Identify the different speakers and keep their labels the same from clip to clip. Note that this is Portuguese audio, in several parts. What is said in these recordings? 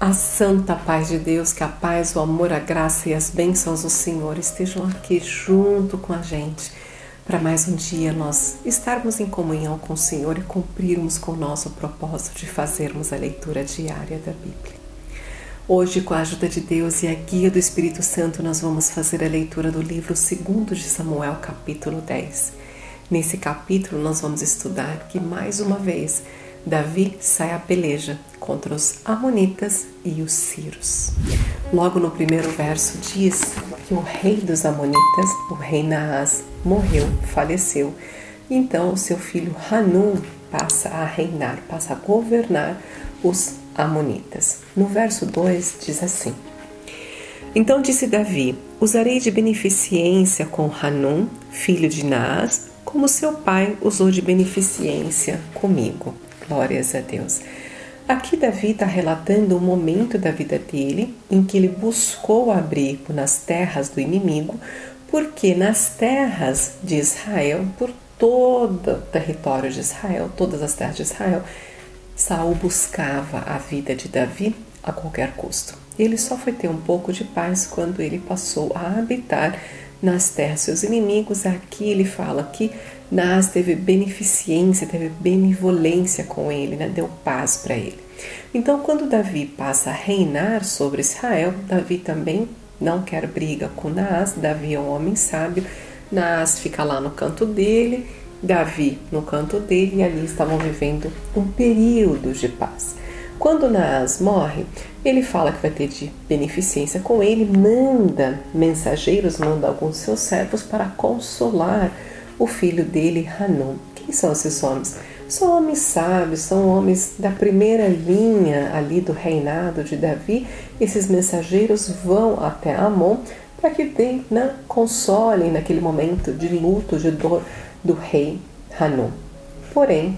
Speaker 1: A santa paz de Deus, que a paz, o amor, a graça e as bênçãos do Senhor estejam aqui junto com a gente, para mais um dia nós estarmos em comunhão com o Senhor e cumprirmos com o nosso propósito de fazermos a leitura diária da Bíblia. Hoje, com a ajuda de Deus e a guia do Espírito Santo, nós vamos fazer a leitura do livro 2 de Samuel, capítulo 10. Nesse capítulo, nós vamos estudar que, mais uma vez, Davi sai à peleja contra os amonitas e os sírios. Logo no primeiro verso diz que o rei dos amonitas, o rei Naás, morreu, faleceu. Então o seu filho Hanum passa a reinar, passa a governar os amonitas. No verso 2 diz assim: Então disse Davi: Usarei de beneficência com Hanum, filho de Naás, como seu pai usou de beneficência comigo. Glórias a Deus. Aqui Davi está relatando um momento da vida dele em que ele buscou abrigo nas terras do inimigo, porque nas terras de Israel, por todo o território de Israel, todas as terras de Israel, Saul buscava a vida de Davi a qualquer custo. Ele só foi ter um pouco de paz quando ele passou a habitar nas terras dos seus inimigos. Aqui ele fala que Naás teve beneficência, teve benevolência com ele, né? Deu paz para ele. Então, quando Davi passa a reinar sobre Israel, Davi também não quer briga com Naás. Davi é um homem sábio. Naás fica lá no canto dele, Davi no canto dele, e ali estavam vivendo um período de paz. Quando Naás morre, ele fala que vai ter de beneficência com ele, manda mensageiros, manda alguns seus servos para consolar o filho dele, Hanum. Quem são esses homens? São homens sábios, são homens da primeira linha ali do reinado de Davi. Esses mensageiros vão até Amon para que consolem naquele momento de luto, de dor do rei Hanum. Porém,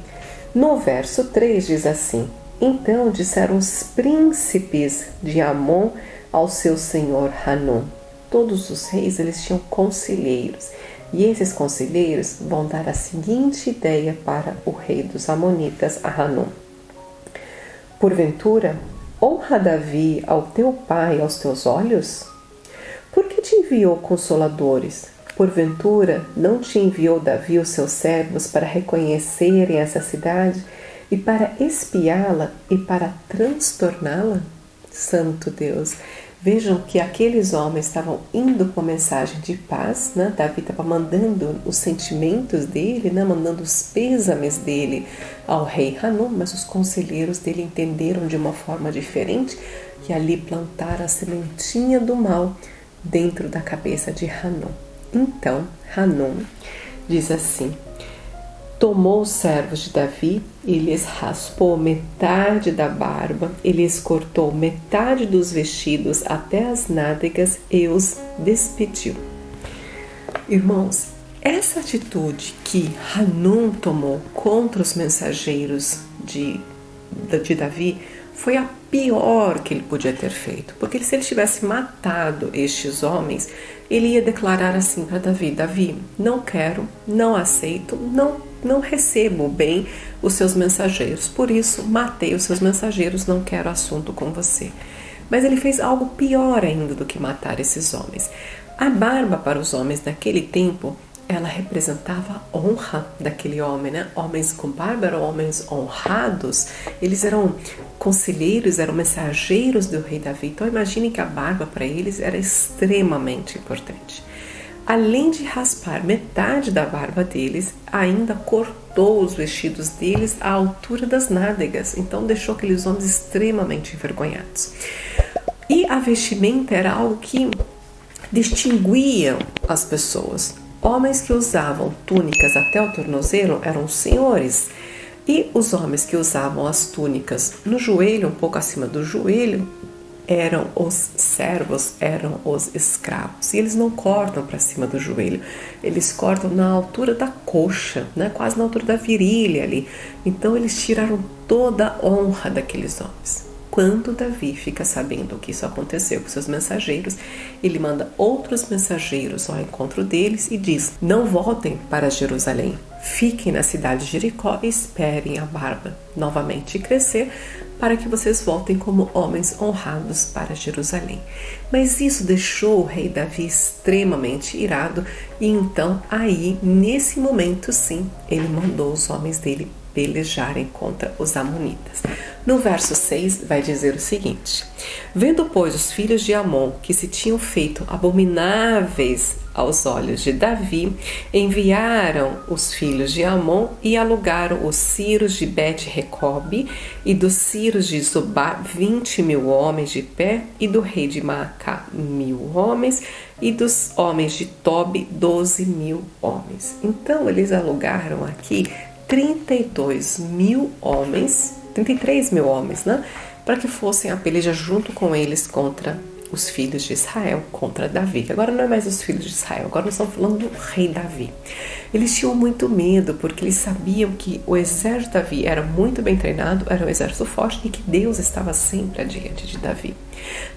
Speaker 1: no verso 3 diz assim: Então disseram os príncipes de Amon ao seu senhor Hanum. Todos os reis eles tinham conselheiros. E esses conselheiros vão dar a seguinte ideia para o rei dos amonitas, Hanum: Porventura, honra Davi ao teu pai aos teus olhos? Por que te enviou consoladores? Porventura, não te enviou Davi os seus servos para reconhecerem essa cidade e para espiá-la e para transtorná-la? Santo Deus! Vejam que aqueles homens estavam indo com a mensagem de paz, né? Davi estava mandando os sentimentos dele, né? Mandando os pêsames dele ao rei Hanum, mas os conselheiros dele entenderam de uma forma diferente que ali plantaram a sementinha do mal dentro da cabeça de Hanum. Então Hanum diz assim: Tomou os servos de Davi e lhes raspou metade da barba, e lhes cortou metade dos vestidos até as nádegas e os despediu. Irmãos, essa atitude que Hanum tomou contra os mensageiros de Davi foi a pior que ele podia ter feito, porque se ele tivesse matado estes homens, ele ia declarar assim para Davi: Davi, não quero, não aceito, não recebo bem os seus mensageiros, por isso matei os seus mensageiros, não quero assunto com você. Mas ele fez algo pior ainda do que matar esses homens. A barba para os homens naquele tempo, ela representava a honra daquele homem, né? Homens com barba eram homens honrados, eles eram conselheiros, eram mensageiros do rei Davi. Então imagine que a barba para eles era extremamente importante. Além de raspar metade da barba deles, ainda cortou os vestidos deles à altura das nádegas. Então deixou aqueles homens extremamente envergonhados. E a vestimenta era algo que distinguia as pessoas. Homens que usavam túnicas até o tornozelo eram os senhores. E os homens que usavam as túnicas no joelho, um pouco acima do joelho, eram os servos, eram os escravos. E eles não cortam para cima do joelho, eles cortam na altura da coxa, né? Quase na altura da virilha ali. Então eles tiraram toda a honra daqueles homens. Quando Davi fica sabendo que isso aconteceu com seus mensageiros, ele manda outros mensageiros ao encontro deles e diz: não voltem para Jerusalém, fiquem na cidade de Jericó e esperem a barba novamente crescer, para que vocês voltem como homens honrados para Jerusalém. Mas isso deixou o rei Davi extremamente irado, e então aí, nesse momento sim, ele mandou os homens dele pelejarem contra os amonitas. No verso 6 vai dizer o seguinte: vendo, pois, os filhos de Amon que se tinham feito abomináveis aos olhos de Davi, enviaram os filhos de Amon e alugaram os ciros de Bet-Recobe e dos ciros de Zobá 20.000 homens de pé, e do rei de Maacá 1.000 homens, e dos homens de Tobi 12.000 homens. Então eles alugaram aqui 32.000 homens, 33.000 homens, né? Para que fossem a peleja junto com eles contra os filhos de Israel, contra Davi. Agora não é mais os filhos de Israel, agora nós estamos falando do rei Davi. Eles tinham muito medo, porque eles sabiam que o exército de Davi era muito bem treinado, era um exército forte e que Deus estava sempre adiante de Davi.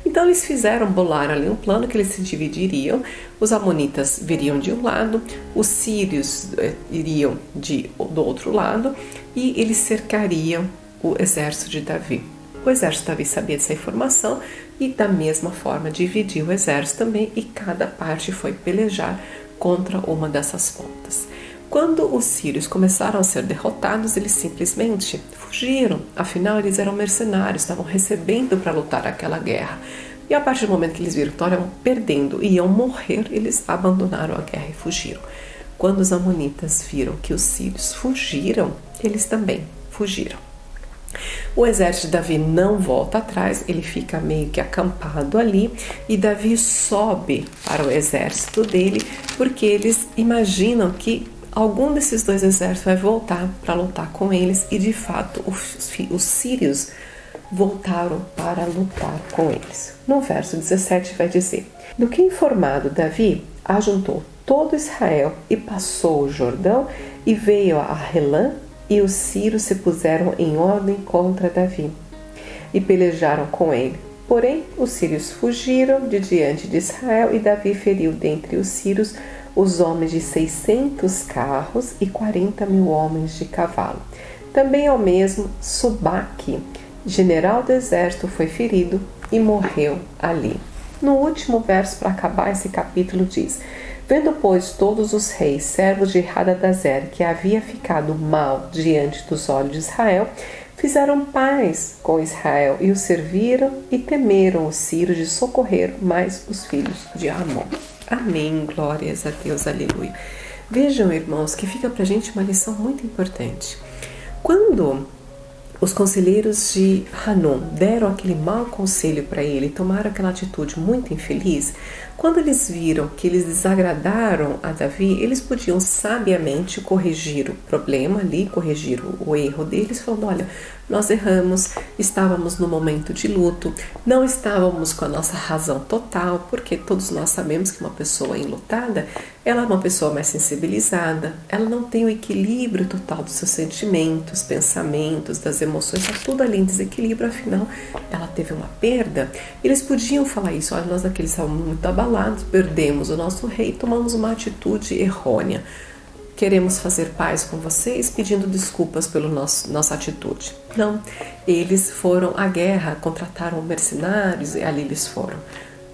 Speaker 1: Então eles bolaram ali um plano que eles se dividiriam, os amonitas viriam de um lado, os sírios iriam do outro lado, e eles cercariam o exército de Davi. O exército de Davi sabia dessa informação e da mesma forma dividiu o exército também, e cada parte foi pelejar contra uma dessas pontas. Quando os sírios começaram a ser derrotados, eles simplesmente fugiram. Afinal, eles eram mercenários, estavam recebendo para lutar aquela guerra. E a partir do momento que eles viram que estavam perdendo e iam morrer, eles abandonaram a guerra e fugiram. Quando os amonitas viram que os sírios fugiram, eles também fugiram. O exército de Davi não volta atrás, ele fica meio que acampado ali, e Davi sobe para o exército dele, porque eles imaginam que algum desses dois exércitos vai voltar para lutar com eles, e de fato os sírios voltaram para lutar com eles. No verso 17 vai dizer: do que informado Davi, ajuntou todo Israel e passou o Jordão e veio a Relã, e os sírios se puseram em ordem contra Davi e pelejaram com ele. Porém, os sírios fugiram de diante de Israel, e Davi feriu dentre os sírios os homens de 600 carros e 40.000 homens de cavalo. Também ao mesmo Sobaque, general do exército, foi ferido e morreu ali. No último verso, para acabar esse capítulo, diz: vendo, pois, todos os reis, servos de Hadadezer, que havia ficado mal diante dos olhos de Israel, fizeram paz com Israel e o serviram, e temeram os sírios de socorrer mais os filhos de Amon. Amém, glórias a Deus, aleluia. Vejam, irmãos, que fica pra gente uma lição muito importante. Quando os conselheiros de Hanun deram aquele mau conselho para ele, tomaram aquela atitude muito infeliz, quando eles viram que eles desagradaram a Davi, eles podiam sabiamente corrigir o problema ali, corrigir o erro deles, falando: olha, nós erramos, estávamos no momento de luto, não estávamos com a nossa razão total, porque todos nós sabemos que uma pessoa enlutada, ela é uma pessoa mais sensibilizada, ela não tem o equilíbrio total dos seus sentimentos, pensamentos, das emoções, está tudo ali em desequilíbrio, afinal, ela teve uma perda. Eles podiam falar isso: olha, nós aqueles estávamos muito abalados, perdemos o nosso rei, tomamos uma atitude errônea. Queremos fazer paz com vocês, pedindo desculpas pela nossa atitude. Não, eles foram à guerra, contrataram mercenários e ali eles foram.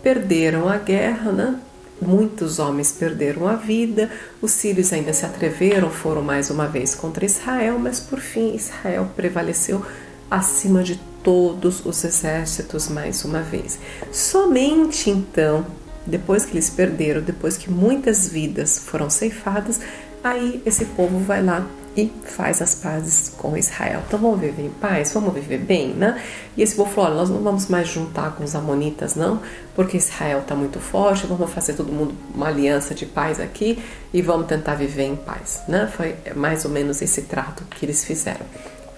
Speaker 1: Perderam a guerra, né? Muitos homens perderam a vida, os sírios ainda se atreveram, foram mais uma vez contra Israel, mas por fim Israel prevaleceu acima de todos os exércitos mais uma vez. Somente então, depois que eles perderam, depois que muitas vidas foram ceifadas, aí esse povo vai lá e faz as pazes com Israel. Então vamos viver em paz, vamos viver bem, né? E esse povo falou: olha, nós não vamos mais juntar com os amonitas não, porque Israel está muito forte, vamos fazer todo mundo uma aliança de paz aqui e vamos tentar viver em paz, né? Foi mais ou menos esse trato que eles fizeram.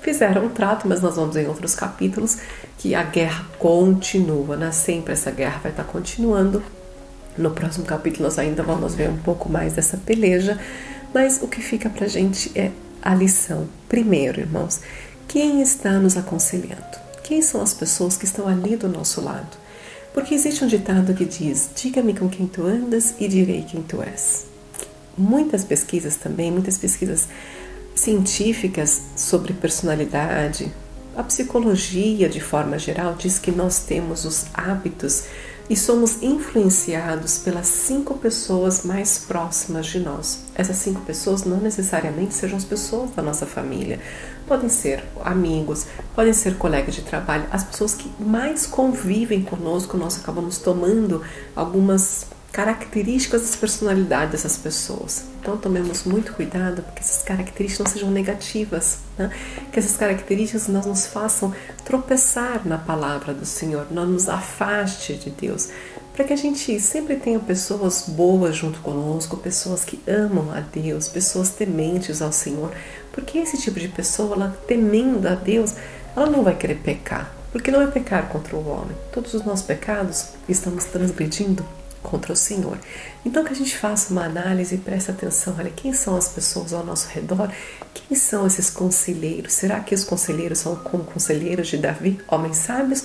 Speaker 1: Fizeram um trato, mas nós vamos em outros capítulos que a guerra continua, né? Sempre essa guerra vai estar continuando. No próximo capítulo nós ainda vamos ver um pouco mais dessa peleja, mas o que fica pra gente é a lição. Primeiro, irmãos, quem está nos aconselhando? Quem são as pessoas que estão ali do nosso lado? Porque existe um ditado que diz: diga-me com quem tu andas e direi quem tu és. Muitas pesquisas também, muitas pesquisas científicas sobre personalidade, A psicologia, de forma geral, diz que nós temos os hábitos e somos influenciados pelas 5 pessoas mais próximas de nós. Essas 5 pessoas não necessariamente sejam as pessoas da nossa família. Podem ser amigos, podem ser colegas de trabalho. As pessoas que mais convivem conosco, nós acabamos tomando algumas características das personalidades dessas pessoas. Então tomemos muito cuidado para que essas características não sejam negativas, né? Que essas características nos façam tropeçar na palavra do Senhor, não nos afaste de Deus, para que a gente sempre tenha pessoas boas junto conosco, pessoas que amam a Deus, pessoas tementes ao Senhor, porque esse tipo de pessoa, ela temendo a Deus, ela não vai querer pecar, porque não é pecar contra o homem. Todos os nossos pecados estamos transgredindo contra o Senhor. Então que a gente faça uma análise e preste atenção, olha, quem são as pessoas ao nosso redor, quem são esses conselheiros? Será que os conselheiros são como conselheiros de Davi, homens sábios,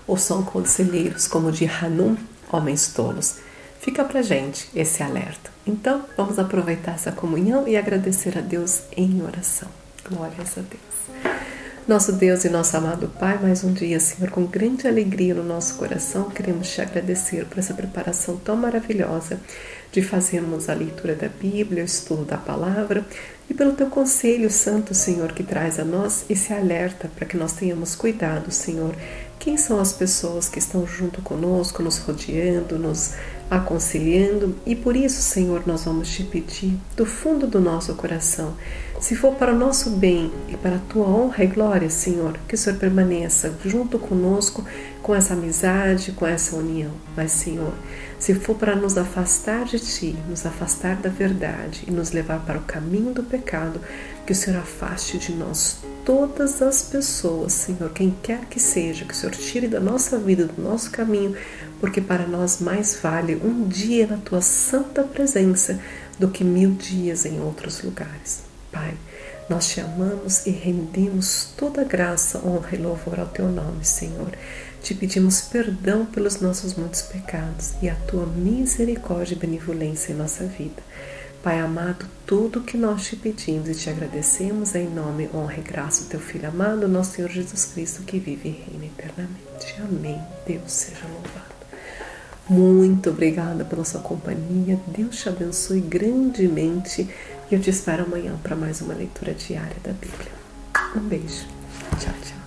Speaker 1: ou são conselheiros como de Hanum, homens tolos? Fica pra gente esse alerta. Então vamos aproveitar essa comunhão e agradecer a Deus em oração. Glórias a Deus. Nosso Deus e nosso amado Pai, mais um dia, Senhor, com grande alegria no nosso coração, queremos te agradecer por essa preparação tão maravilhosa de fazermos a leitura da Bíblia, o estudo da palavra e pelo teu conselho santo, Senhor, que traz a nós esse alerta para que nós tenhamos cuidado, Senhor. Quem são as pessoas que estão junto conosco, nos rodeando, nos aconselhando? E por isso, Senhor, nós vamos te pedir do fundo do nosso coração, se for para o nosso bem e para a tua honra e glória, Senhor, que o Senhor permaneça junto conosco com essa amizade, com essa união. Mas, Senhor, se for para nos afastar de Ti, nos afastar da verdade e nos levar para o caminho do pecado, que o Senhor afaste de nós todas as pessoas, Senhor, quem quer que seja, que o Senhor tire da nossa vida, do nosso caminho, porque para nós mais vale um dia na Tua santa presença do que 1000 dias em outros lugares. Pai, nós te amamos e rendemos toda graça, honra e louvor ao Teu nome, Senhor. Te pedimos perdão pelos nossos muitos pecados e a Tua misericórdia e benevolência em nossa vida. Pai amado, tudo o que nós te pedimos e te agradecemos é em nome, honra e graça do Teu Filho amado, nosso Senhor Jesus Cristo, que vive e reina eternamente. Amém. Deus seja louvado. Muito obrigada pela sua companhia. Deus te abençoe grandemente e eu te espero amanhã para mais uma leitura diária da Bíblia. Um beijo. Tchau, tchau.